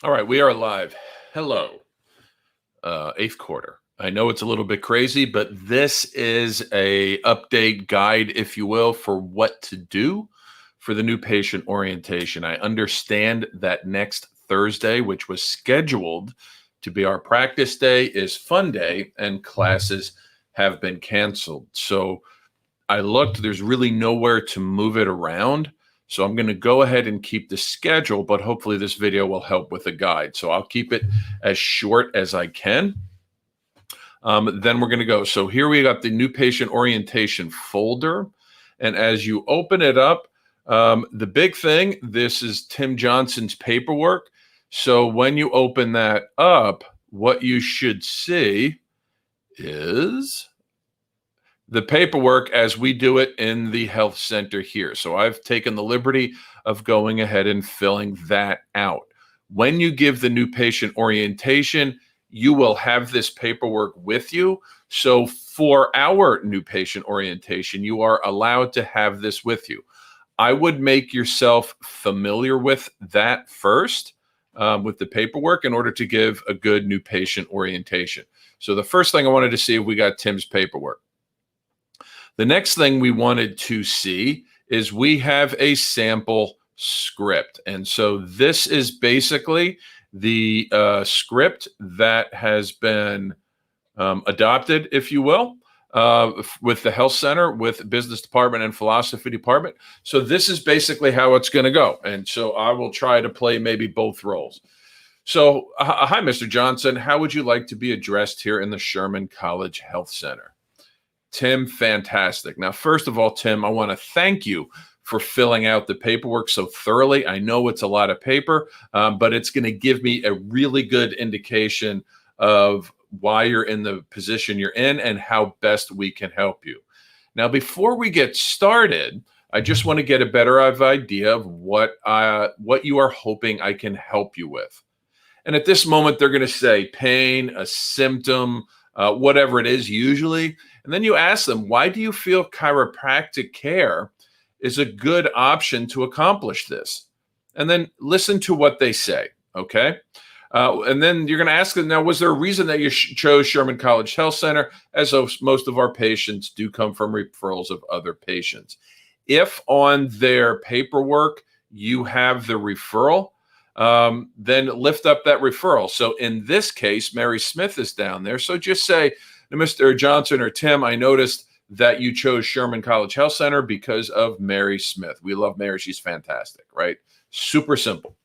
All right, we are live. Hello, eighth quarter. I know it's a little bit crazy, but this is a update guide, if you will, for what to do for the new patient orientation. I understand that next Thursday, which was scheduled to be our practice day, is fun day, and classes have been canceled. So I looked, there's really nowhere to move it around. So I'm going to go ahead and keep the schedule, but hopefully this video will help with a guide. So I'll keep it as short as I can. Then we're going to go. So here we got the new patient orientation folder. And as you open it up, the big thing, this is Tim Johnson's paperwork. So when you open that up, what you should see is the paperwork as we do it in the health center here. So I've taken the liberty of going ahead and filling that out. When you give the new patient orientation, you will have this paperwork with you. So for our new patient orientation, you are allowed to have this with you. I would make yourself familiar with that first, with the paperwork, in order to give a good new patient orientation. So the first thing I wanted to see if we got Tim's paperwork. The next thing we wanted to see is we have a sample script. And so this is basically the script that has been adopted, if you will, with the health center, with business department and philosophy department. So this is basically how it's going to go. And so I will try to play maybe both roles. So, hi, Mr. Johnson. How would you like to be addressed here in the Sherman College Health Center? Tim, fantastic. Now, first of all, Tim, I want to thank you for filling out the paperwork so thoroughly. I know it's a lot of paper, but it's going to give me a really good indication of why you're in the position you're in and how best we can help you. Now, before we get started, I just want to get a better idea of what you are hoping I can help you with. And at this moment, they're going to say pain, a symptom, whatever it is usually. And then you ask them, why do you feel chiropractic care is a good option to accomplish this? And then listen to what they say, okay? And then you're going to ask them, now, was there a reason that you chose Sherman College Health Center? As most of our patients do come from referrals of other patients. If on their paperwork you have the referral, then lift up that referral. So in this case, Mary Smith is down there. So just say, Mr. Johnson or Tim, I noticed that you chose Sherman College Health Center because of Mary Smith. We love Mary. She's fantastic, right? Super simple.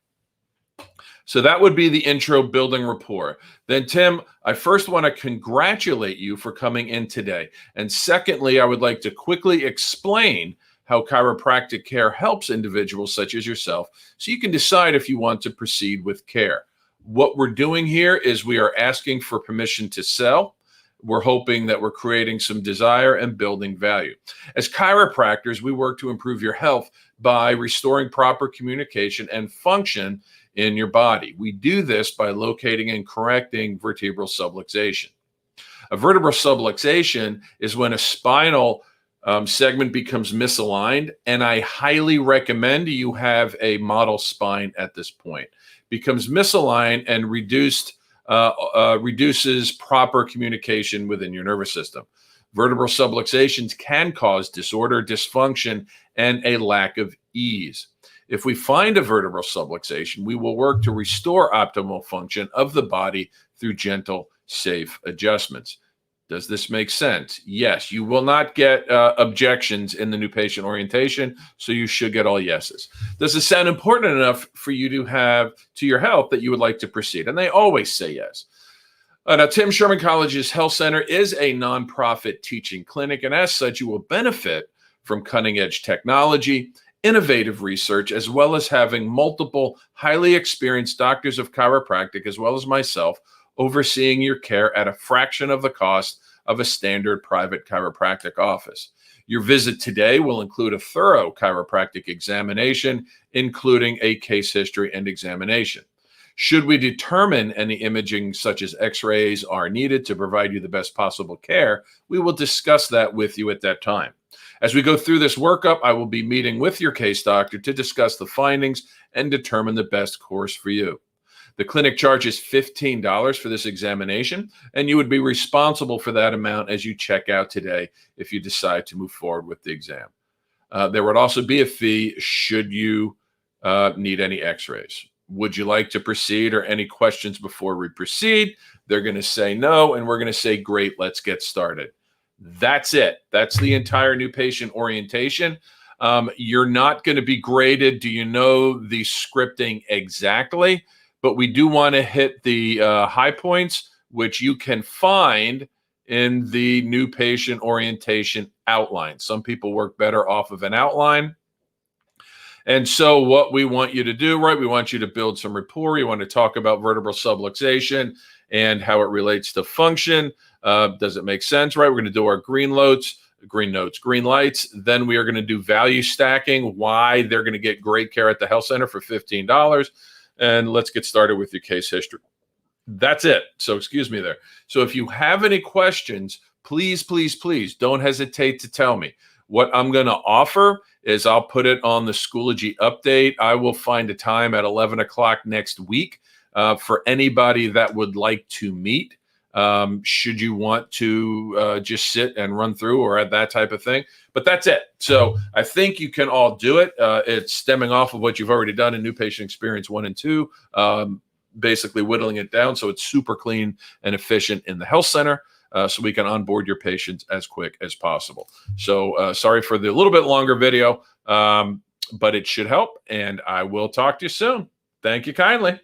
So that would be the intro, building rapport. Then, Tim, I first want to congratulate you for coming in today. And secondly, I would like to quickly explain how chiropractic care helps individuals such as yourself, so you can decide if you want to proceed with care. What we're doing here is we are asking for permission to sell. We're hoping that we're creating some desire and building value. As chiropractors, we work to improve your health by restoring proper communication and function in your body. We do this by locating and correcting vertebral subluxation. A vertebral subluxation is when a spinal segment becomes misaligned, and I highly recommend you have a model spine at this point. Becomes misaligned and reduces proper communication within your nervous system. Vertebral subluxations can cause disorder, dysfunction, and a lack of ease. If we find a vertebral subluxation, we will work to restore optimal function of the body through gentle, safe adjustments. Does this make sense? Yes, you will not get objections in the new patient orientation, so you should get all yeses. Does this sound important enough for you to have to your health that you would like to proceed? And they always say yes. Now, Tim, Sherman College's Health Center is a nonprofit teaching clinic, and as such, you will benefit from cutting-edge technology, innovative research, as well as having multiple highly experienced doctors of chiropractic, as well as myself, overseeing your care at a fraction of the cost of a standard private chiropractic office. Your visit today will include a thorough chiropractic examination, including a case history and examination. Should we determine any imaging such as x-rays are needed to provide you the best possible care, we will discuss that with you at that time. As we go through this workup, I will be meeting with your case doctor to discuss the findings and determine the best course for you. The clinic charges $15 for this examination, and you would be responsible for that amount as you check out today if you decide to move forward with the exam. There would also be a fee should you need any x-rays. Would you like to proceed, or any questions before we proceed? They're going to say no, and we're going to say, great, let's get started. That's it. That's the entire new patient orientation. You're not going to be graded. Do you know the scripting exactly? But we do want to hit the high points, which you can find in the new patient orientation outline. Some people work better off of an outline. And so what we want you to do, right, we want you to build some rapport. You want to talk about vertebral subluxation and how it relates to function. Does it make sense, right? We're going to do our green notes, green lights. Then we are going to do value stacking, why they're going to get great care at the health center for $15. And let's get started with your case history. That's it. So excuse me there. So if you have any questions, please, please, please don't hesitate to tell me. What I'm going to offer is I'll put it on the Schoology update. I will find a time at 11 o'clock next week for anybody that would like to meet. Should you want to just sit and run through or that type of thing. But that's it. So I think you can all do it. It's stemming off of what you've already done in New Patient Experience 1 and 2, basically whittling it down so it's super clean and efficient in the health center. So we can onboard your patients as quick as possible. So sorry for the little bit longer video, but it should help. And I will talk to you soon. Thank you kindly.